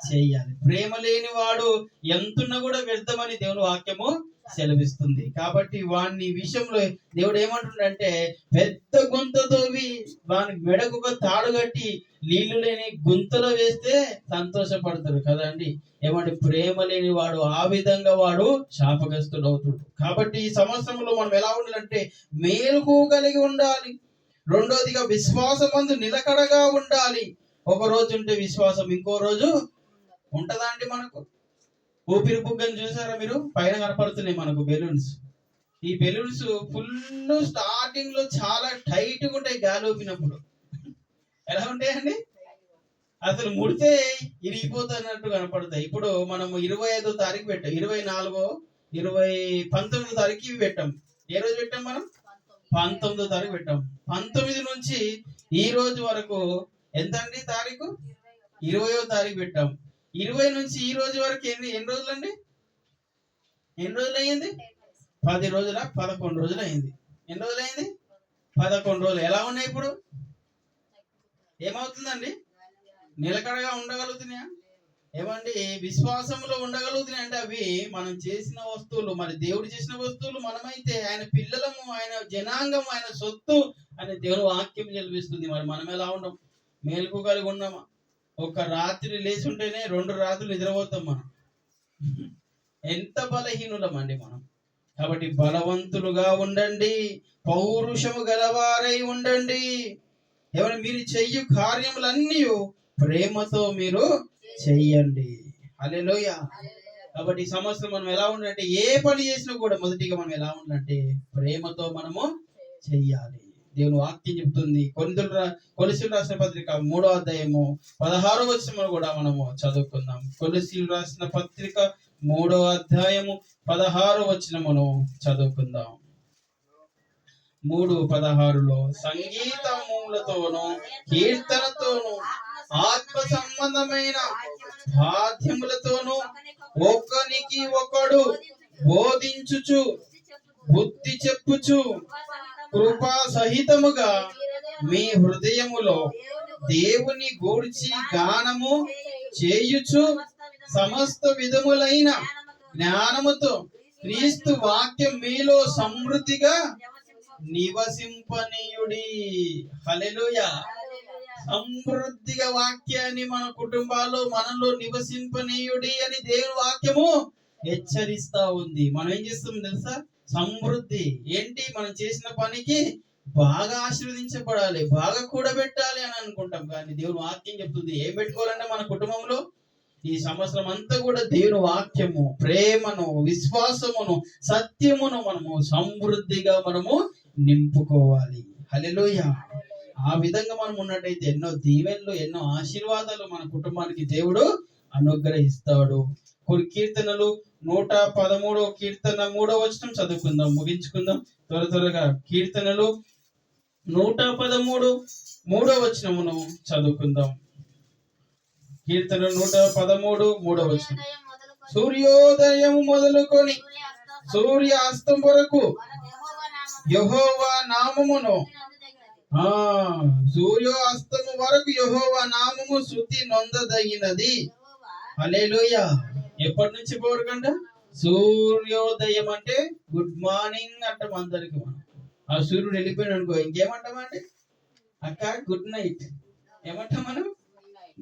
చేయాలి. ప్రేమ లేని వాడు ఎంతున్నా కూడా వ్యర్థమని దేవుని వాక్యము సెలవిస్తుంది. కాబట్టి వాని విషయంలో దేవుడు ఏమంటుండంటే, పెద్ద గుంతతో వాని మెడకు ఒక తాడు కట్టి నీళ్లు లేని గుంతలో వేస్తే సంతోషపడతారు కదండి. ఏమంటే ప్రేమ లేని వాడు ఆ విధంగా వాడు శాపగ్రస్తుడు అవుతాడు. కాబట్టి ఈ సంవత్సరంలో మనం ఎలా ఉండాలంటే మేలుకు కలిగి ఉండాలి. రెండోదిగా విశ్వాసమందు నిలకడగా ఉండాలి. ఒక రోజు ఉంటే విశ్వాసం ఇంకో రోజు ఉంటదా అండి? మనకు ఊపిరి బుగ్గని చూసారా మీరు? పైన కనపడుతున్నాయి మనకు బెలూన్స్. ఈ బెలూన్స్ ఫుల్ స్టార్టింగ్ లో చాలా టైట్ గా ఉంటాయి. గాలి ఊపినప్పుడు ఎలా ఉంటాయండి? అసలు ముడితే ఇరిగిపోతున్నట్టు కనపడతాయి. ఇప్పుడు మనము 25వ తారీఖు పెట్టాం, 24, 19వ తారీఖు పెట్టాం. ఏ రోజు పెట్టాం మనం? 19వ తారీఖు పెట్టాం. 19 నుంచి ఈ రోజు వరకు ఎంత అండి తారీఖు? 20వ తారీఖు పెట్టాం. 20 నుంచి ఈ రోజు వరకు ఎన్ని రోజులండి? ఎన్ని రోజులు అయ్యింది? 10 రోజుల 11 రోజులు అయింది. ఎన్ని రోజులు అయింది? 11 రోజులు. ఎలా ఉన్నాయి ఇప్పుడు? ఏమవుతుందండి? నిలకడగా ఉండగలుగుతున్నాయా? ఏమండి విశ్వాసంలో ఉండగలుగుతున్నాయి అంటే అవి మనం చేసిన వస్తువులు, మరి దేవుడు చేసిన వస్తువులు. మనమైతే ఆయన పిల్లలము, ఆయన జనాంగం, ఆయన సొత్తు అని దేవుని వాక్యం తెలిపిస్తుంది. మరి మనం ఎలా ఉన్నాం? మేలుకు కలిగి ఉన్నామా? ఒక రాత్రి లేచి ఉంటేనే 2 రాత్రులు నిద్రపోతాం మనం. ఎంత బలహీనులమండి మనం. కాబట్టి బలవంతులుగా ఉండండి, పౌరుషము గలవారై ఉండండి. ఏమైనా మీరు చెయ్యు కార్యములన్నీ ప్రేమతో మీరు చెయ్యండి. హల్లెలూయా. కాబట్టి ఈ సంవత్సరం మనం ఎలా ఉండాలంటే, ఏ పని చేసినా కూడా మొదటిగా మనం ఎలా ఉండాలంటే ప్రేమతో మనము చెయ్యాలి. దేవుని వాక్యం చెప్తుంది. కొలసీలు రాసిన పత్రిక 3వ అధ్యాయము 16వ వచనం కూడా మనము చదువుకుందాం. కొలసీలు రాసిన పత్రిక 3వ అధ్యాయము 16వ వచనమును చదువుకుందాం. 3:16లో సంగీతములతోనూ కీర్తనతోనూ ఆత్మ సంబంధమైన వాద్యములతోనూ ఒకనికి ఒకడు బోధించుచు బుద్ధి చెప్పుచు కృపా సహితముగా మీ హృదయములో దేవుని గూర్చి గానము చేయుచు సమస్త విధములైన జ్ఞానముతో క్రీస్తు వాక్యం మీలో సమృద్ధిగా నివసింపనీయుడి. హల్లెలూయా. సమృద్ధిగా వాక్యాన్ని మన కుటుంబాల్లో మనలో నివసింపనీయుడి అని దేవుని వాక్యము హెచ్చరిస్తా ఉంది. మనం ఏం చేస్తాం తెలుసా? సమృద్ధి ఏంటి? మనం చేసిన పనికి బాగా ఆశీర్వదించబడాలి, బాగా కూడబెట్టాలి అని అనుకుంటాం. కానీ దేవుని వాక్యం చెప్తుంది ఏం పెట్టుకోవాలంటే మన కుటుంబంలో ఈ సంవత్సరం అంతా కూడా దేవుని వాక్యము, ప్రేమను, విశ్వాసమును, సత్యమును మనము సమృద్ధిగా మనము నింపుకోవాలి. హల్లెలూయా. ఆ విధంగా మనం ఉన్నట్టయితే ఎన్నో దీవెనలు, ఎన్నో ఆశీర్వాదాలు మన కుటుంబానికి దేవుడు అనుగ్రహిస్తాడు. కొన్ని కీర్తనలు 113వ కీర్తన 3వ వచనం చదువుకుందాం, ముగించుకుందాం త్వరగా. కీర్తనలు 113 3వ వచనమును చదువుకుందాం. కీర్తన 113 3వ వచనం. సూర్యోదయం మొదలుకొని సూర్యాస్తం వరకు యెహోవా నామమును, సూర్యాస్తము వరకు యెహోవా నామము స్తుతి నొందదగినది. హల్లెలూయా. ఎప్పటి నుంచి పోరకంట? సూర్యోదయం అంటే గుడ్ మార్నింగ్ అంటాం అందరికి. మనం ఆ సూర్యుడు వెళ్ళిపోయాడు అనుకో ఇంకేమంటామంటే అక్క గుడ్ నైట్. ఏమంటాం మనం?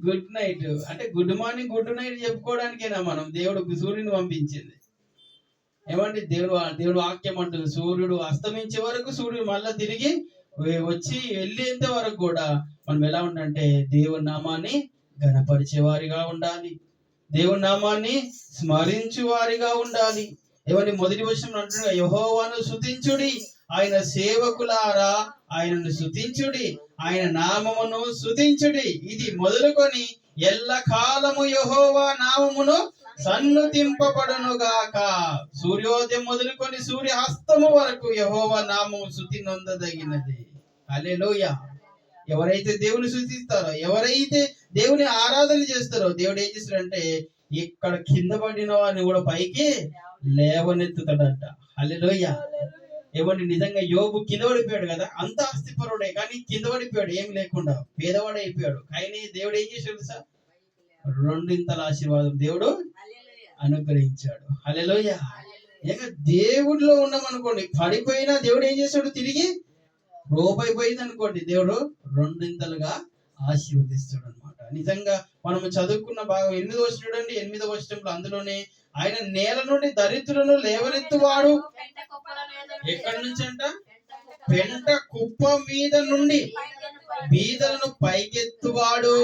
Good night. అంటే గుడ్ మార్నింగ్ గుడ్ నైట్ చెప్పుకోవడానికేనా మనం దేవుడు సూర్యుని పంపించింది? ఏమంటే దేవుడు వాక్యం అంటుంది సూర్యుడు అస్తమించే వరకు, సూర్యుడు మళ్ళా తిరిగి వచ్చి వెళ్ళేంత వరకు కూడా మనం ఎలా ఉండాలంటే దేవుని నామాన్ని ఘనపరిచే వారిగా ఉండాలి, దేవుని నామాన్ని స్మరించు వారిగా ఉండాలి. ఏమని మొదటి వచనం అంటున్నా, యెహోవాను స్తుతించుడి, ఆయన సేవకులారా ఆయనను స్తుతించుడి, ఆయన నామమును స్తుతించుడి. ఇది మొదలుకొని ఎల్ల కాలము యెహోవా నామమును సన్నుతింపబడునుగాక. సూర్యోదయం మొదలుకొని సూర్యాస్తము వరకు యెహోవా నామము స్తుతి నొందదగినది. హల్లెలూయా. ఎవరైతే దేవుని స్తుతిస్తారో, ఎవరైతే దేవుని ఆరాధన చేస్తారో, దేవుడు ఏం చేస్తాడంటే ఇక్కడ కింద పడిన వారిని కూడా పైకి లేవనెత్తుతాడంట. హల్లెలూయా. ఏమంటే నిజంగా యోబు కింద పడిపోయాడు కదా, అంత ఆస్తిపరుడే కానీ కింద పడిపోయాడు, ఏం లేకుండా పేదవాడు అయిపోయాడు. కానీ దేవుడు ఏం చేశాడు సార్? 2 ఆశీర్వాదం దేవుడు అనుగ్రహించాడు. హల్లెలూయా. ఇక దేవుడిలో ఉన్నామనుకోండి, పడిపోయినా దేవుడు ఏం చేశాడు? తిరిగి రూపాయి పోయింది అనుకోండి, దేవుడు 2 ఆశీర్వదిస్తాడు అనమాట. నిజంగా మనము చదువుకున్న భాగం 8వ వచనం చూడండి. 8వ వచనంలో అందులోనే ఆయన నేల నుండి దరిద్రులను లేవనెత్తువాడు. ఎక్కడి నుంచి అంట? పెంట కుప్ప మీద నుండి బీదలను పైకెత్తువాడు.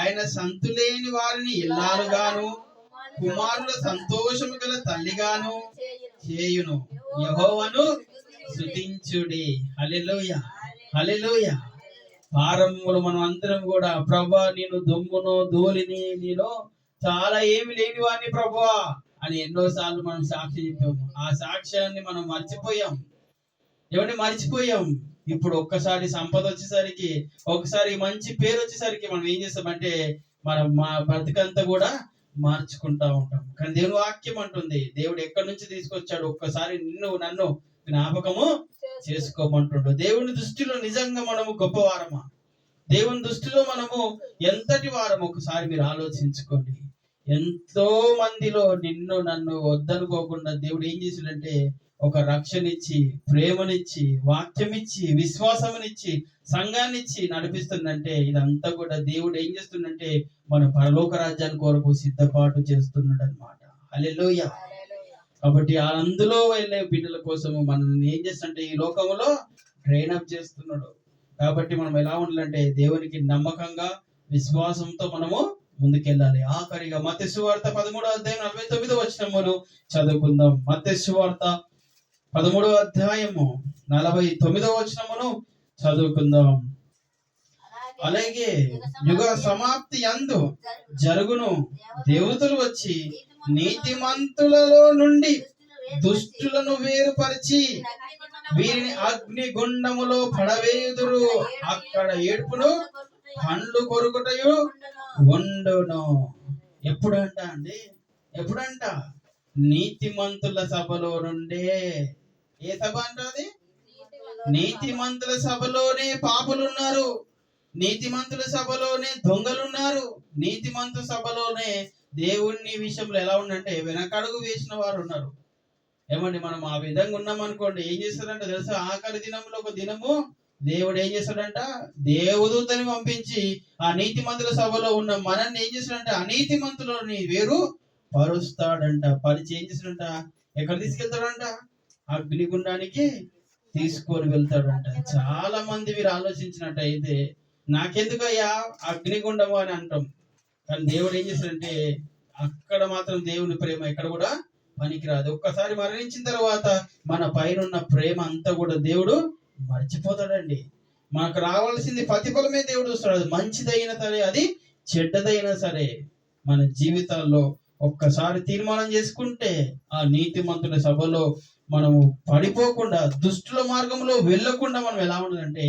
ఆయన సంతులేని వారిని ఇల్లాలుగాను, కుమారుల సంతోషము గల తల్లిగాను చేయును. యెహోవాను స్తుతించుడి. హల్లెలూయా. హల్లెలూయా. ప్రారంభంలో మనం అందరం కూడా ప్రభువా నేను దుమ్మును ధూళిని, నేను చాలా ఏమి లేని వాడిని ప్రభువా అని ఎన్నోసార్లు మనం సాక్ష్యం చెప్పాము. ఆ సాక్ష్యాన్ని మనం మర్చిపోయాం. మర్చిపోయాం. ఇప్పుడు ఒక్కసారి సంపద వచ్చేసరికి, ఒకసారి మంచి పేరు వచ్చేసరికి మనం ఏం చేస్తామంటే మా బ్రతికంతా కూడా మార్చుకుంటా ఉంటాం. కానీ దేవుని వాక్యం అంటుంది దేవుడు ఎక్కడి నుంచి తీసుకొచ్చాడు, ఒక్కసారి నన్ను జ్ఞాపకము చేసుకోమంటుండు. దేవుని దృష్టిలో నిజంగా మనము గొప్పవారమా? దేవుని దృష్టిలో మనము ఎంతటి వారం ఒకసారి మీరు ఆలోచించుకోండి. ఎంతో మందిలో నిన్ను నన్ను వద్దనుకోకుండా దేవుడు ఏం చేసిండంటే ఒక రక్షణ ఇచ్చి, ప్రేమనిచ్చి, వాక్యం ఇచ్చి, విశ్వాసమునిచ్చి, సంఘాన్ని ఇచ్చి నడిపిస్తుందంటే ఇదంతా కూడా దేవుడు ఏం చేస్తుందంటే మన పరలోక రాజ్యాన్ని కొరకు సిద్ధపాటు చేస్తున్నాడు అనమాట. హల్లెలూయా. కాబట్టి అందులో వెళ్ళే బిడ్డల కోసము మనం ఏం చేస్తుంటే ఈ లోకంలో ట్రైన్ అప్ చేస్తున్నాడు. కాబట్టి మనం ఎలా ఉండాలంటే దేవునికి నమ్మకంగా విశ్వాసంతో మనము ముందుకెళ్ళాలి. ఆఖరిగా మత్తయి సువార్త 13వ అధ్యాయం 49వ వచనమును చదువుకుందాం. మత్తయి సువార్త 13వ అధ్యాయము 49వ వచనమును చదువుకుందాం. అలాగే యుగ సమాప్తి యందు జరుగును, దేవతలు వచ్చి నీతిమంతులలో నుండి దుష్టులను వేరుపరిచి వీరిని అగ్ని గుండములో పడవేయుదురు, అక్కడ ఏడుపును పండ్లు కొరుకుటయు ఉండును. ఎప్పుడంట అండి? ఎప్పుడంట? నీతిమంతుల సభలో నుండే. ఏ సభ అంట అది? నీతిమంతుల సభలోనే పాపులు ఉన్నారు, నీతిమంతుల సభలోనే దొంగలున్నారు, నీతిమంతుల సభలోనే దేవుని విషయంలో ఎలా ఉందంటే వెనకడుగు వేసిన వారు ఉన్నారు. ఏమండి, మనం ఆ విధంగా ఉన్నాం అనుకోండి, ఏం చేస్తాడంట తెలుసా? ఆఖరి దినంలో ఒక దినము దేవుడు ఏం చేస్తాడంట? దేవదూతని పంపించి ఆ నీతిమంతుల సభలో ఉన్న మనల్ని ఏం చేస్తాడంట? అనీతిమంతులని వేరు పరుస్తాడంట. పరిచి ఏం చేస్తాడంట? ఎక్కడ తీసుకెళ్తాడంట? అగ్నిగుండానికి తీసుకొని వెళ్తాడంట. చాలా మంది మీరు ఆలోచించినట్టయితే నాకెందుకయ్యా అగ్నిగుండము అని అంటాం, కానీ దేవుడు ఏం చేస్తాడంటే అక్కడ మాత్రం దేవుని ప్రేమ ఎక్కడ కూడా పనికిరాదు. ఒక్కసారి మరణించిన తర్వాత మన పైన ఉన్న ప్రేమ అంతా కూడా దేవుడు మర్చిపోతాడండి. మనకు రావాల్సింది ప్రతిఫలమే దేవుడు చూస్తాడు. అది మంచిదైనా సరే, అది చెడ్డదైనా సరే, మన జీవితాల్లో ఒక్కసారి తీర్మానం చేసుకుంటే ఆ నీతిమంతుల సభలో మనము పడిపోకుండా, దుష్టుల మార్గంలో వెళ్ళకుండా మనం ఎలా ఉండాలంటే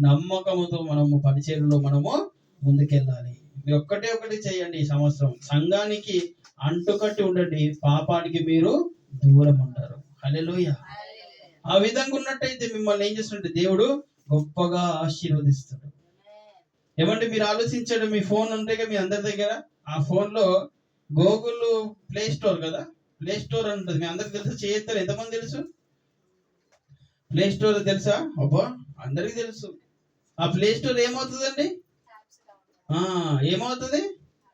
నమ్మకముతో మనము పరిచర్యలో మనము ముందుకెళ్ళాలి. మీరు ఒకటి చేయండి ఈ సంవత్సరం. సంఘానికి అంటుకట్టి ఉండండి, పాపానికి మీరు దూరం ఉంటారు. హల్లెలూయా. ఆ విధంగా ఉన్నట్టయితే మిమ్మల్ని ఏం చేస్తుంటే దేవుడు గొప్పగా ఆశీర్వదిస్తాడు. ఏమంటే మీరు ఆలోచించండి, మీ ఫోన్ ఉంటే మీ అందరి దగ్గర ఆ ఫోన్ లో గూగుల్ ప్లే స్టోర్ కదా, ప్లే స్టోర్ ఉంటుంది. మీ అందరికి తెలుసు? చేయొత్తారు? ఎంతమంది తెలుసు ప్లే స్టోర్? తెలుసా? అబ్బా, అందరికి తెలుసు. ఆ ప్లే స్టోర్ ఏమవుతుందండి?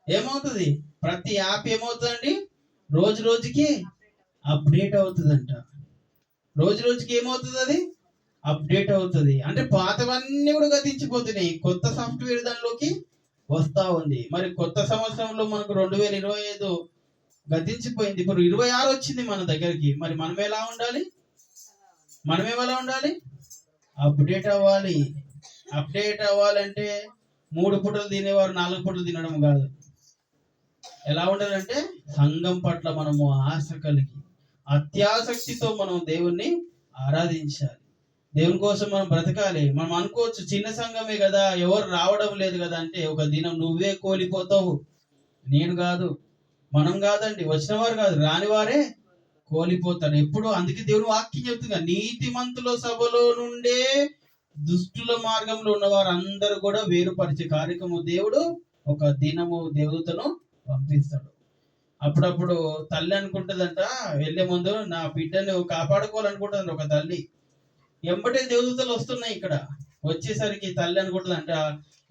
ఏమవుతుంది? ప్రతి యాప్ ఏమవుతుందండి? రోజు రోజుకి అప్డేట్ అవుతుందంట. రోజు రోజుకి ఏమవుతుంది? అది అప్డేట్ అవుతుంది. అంటే పాతవన్నీ కూడా గతించిపోతున్నాయి, కొత్త సాఫ్ట్వేర్ దానిలోకి వస్తా ఉంది. మరి కొత్త సంవత్సరంలో మనకు 2025 గతించిపోయింది, ఇప్పుడు 26 వచ్చింది మన దగ్గరికి. మరి మనం ఎలా ఉండాలి? అప్డేట్ అవ్వాలి. అప్డేట్ అవ్వాలంటే 3 పూటలు తినేవారు 4 పూటలు తినడం కాదు. ఎలా ఉండాలంటే సంఘం పట్ల మనము ఆశ కలిగి, అత్యాసక్తితో మనం దేవుణ్ణి ఆరాధించాలి. దేవుని కోసం మనం బ్రతకాలి. మనం అనుకోవచ్చు చిన్న సంఘమే కదా, ఎవరు రావడం లేదు కదా అంటే, ఒక దినం నువ్వే కోల్పోతావు. నేను కాదు, మనం కాదండి, వచ్చిన వారు కాదు, రాని వారే కోల్పోతారు ఎప్పుడు. అందుకే దేవుని వాక్యం చెప్తుంది, నీతిమంతుల సభలో నుండే దుష్టుల మార్గంలో ఉన్న వారు అందరూ కూడా వేరుపరిచే కార్యక్రమం దేవుడు ఒక దినము దేవదూతను పంపిస్తాడు. అప్పుడప్పుడు తల్లి అనుకుంటుందంట, వెళ్లే ముందు నా బిడ్డను కాపాడుకోవాలనుకుంటుందంట ఒక తల్లి. ఎంబటే దేవదూతలు వస్తున్నాయి ఇక్కడ. వచ్చేసరికి తల్లి అనుకుంటుందంట,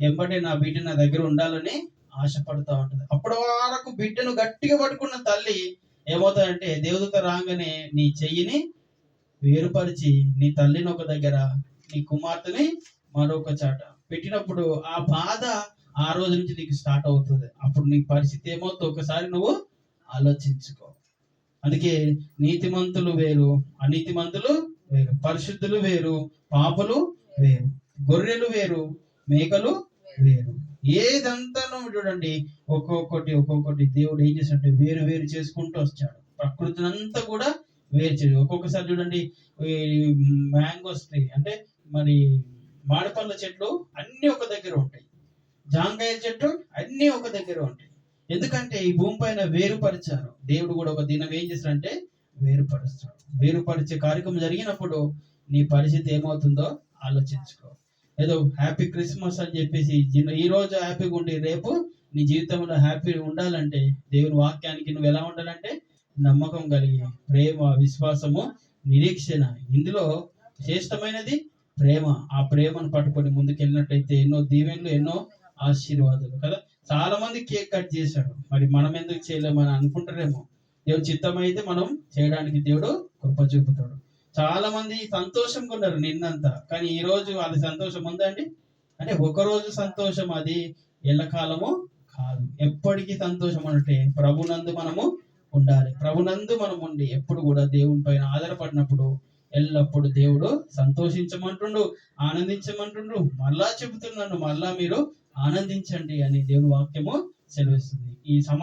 ఎంబటే నా బిడ్డ నా దగ్గర ఉండాలని ఆశపడుతూ ఉంటుంది. అప్పటి వరకు బిడ్డను గట్టిగా పట్టుకున్న తల్లి ఏమవుతాడంటే దేవదూత రాగానే నీ చెయ్యిని వేరుపరిచి నీ తల్లిని ఒక దగ్గర, నీ కుమార్తెని మరొక చాట పెట్టినప్పుడు ఆ బాధ ఆ రోజు నుంచి నీకు స్టార్ట్ అవుతుంది. అప్పుడు నీ పరిస్థితి ఏమవుతుందో ఒకసారి నువ్వు ఆలోచించుకో. అందుకే నీతిమంతులు వేరు, అనీతిమంతులు వేరు, పరిశుద్ధులు వేరు, పాపులు వేరు, గొర్రెలు వేరు, మేకలు వేరు. ఏదంతానో చూడండి, ఒక్కొక్కటి దేవుడు ఏం చేసినట్టు వేరు వేరు చేసుకుంటూ వచ్చాడు. ప్రకృతిని అంతా కూడా వేరు చేయదు. ఒక్కొక్కసారి చూడండి, మ్యాంగోస్ ట్రీ అంటే మరి మామిడిపళ్ళ చెట్లు అన్ని ఒక దగ్గర ఉంటాయి, జాంకాయల చెట్లు అన్ని ఒక దగ్గర ఉంటాయి. ఎందుకంటే ఈ భూమి పైన వేరుపరిచారు. దేవుడు కూడా ఒక దినం ఏం చేస్తాడంటే వేరుపరుస్తాడు. వేరుపరిచే కార్యక్రమం జరిగినప్పుడు నీ పరిస్థితి ఏమవుతుందో ఆలోచించుకో. ఏదో హ్యాపీ క్రిస్మస్ అని చెప్పేసి ఈ రోజు హ్యాపీగా ఉండి రేపు నీ జీవితంలో హ్యాపీగా ఉండాలంటే దేవుని వాక్యానికి నువ్వు ఎలా ఉండాలంటే నమ్మకం కలిగి ప్రేమ, విశ్వాసము, నిరీక్షణ, ఇందులో శ్రేష్టమైనది ప్రేమ. ఆ ప్రేమను పట్టుకొని ముందుకెళ్ళినట్లయితే ఎన్నో దీవెనలు, ఎన్నో ఆశీర్వాదాలు కదా. చాలా మంది కేక్ కట్ చేశారు, మరి మనం ఎందుకు చేయలేమని అనుకుంటారేమో. దేవుడు చిత్తం అయితే మనం చేయడానికి దేవుడు కృప చూపుతాడు. చాలా మంది సంతోషంగా ఉన్నారు నిన్నంతా, కానీ ఈ రోజు వాళ్ళ సంతోషం ఉందండి అంటే ఒక రోజు సంతోషం, అది ఎల్లకాలము కాదు. ఎప్పటికీ సంతోషం అంటే ప్రభునందు మనము ఉండాలి. ప్రభునందు మనం ఉండి ఎప్పుడు కూడా దేవుని పైన ఆధారపడినప్పుడు ఎల్లప్పుడు దేవుడు సంతోషించమంటుండు, ఆనందించమంటుండు. మళ్ళా చెబుతున్నాను, మళ్ళా మీరు ఆనందించండి అని దేవుని వాక్యము సెలవిస్తుంది. ఈ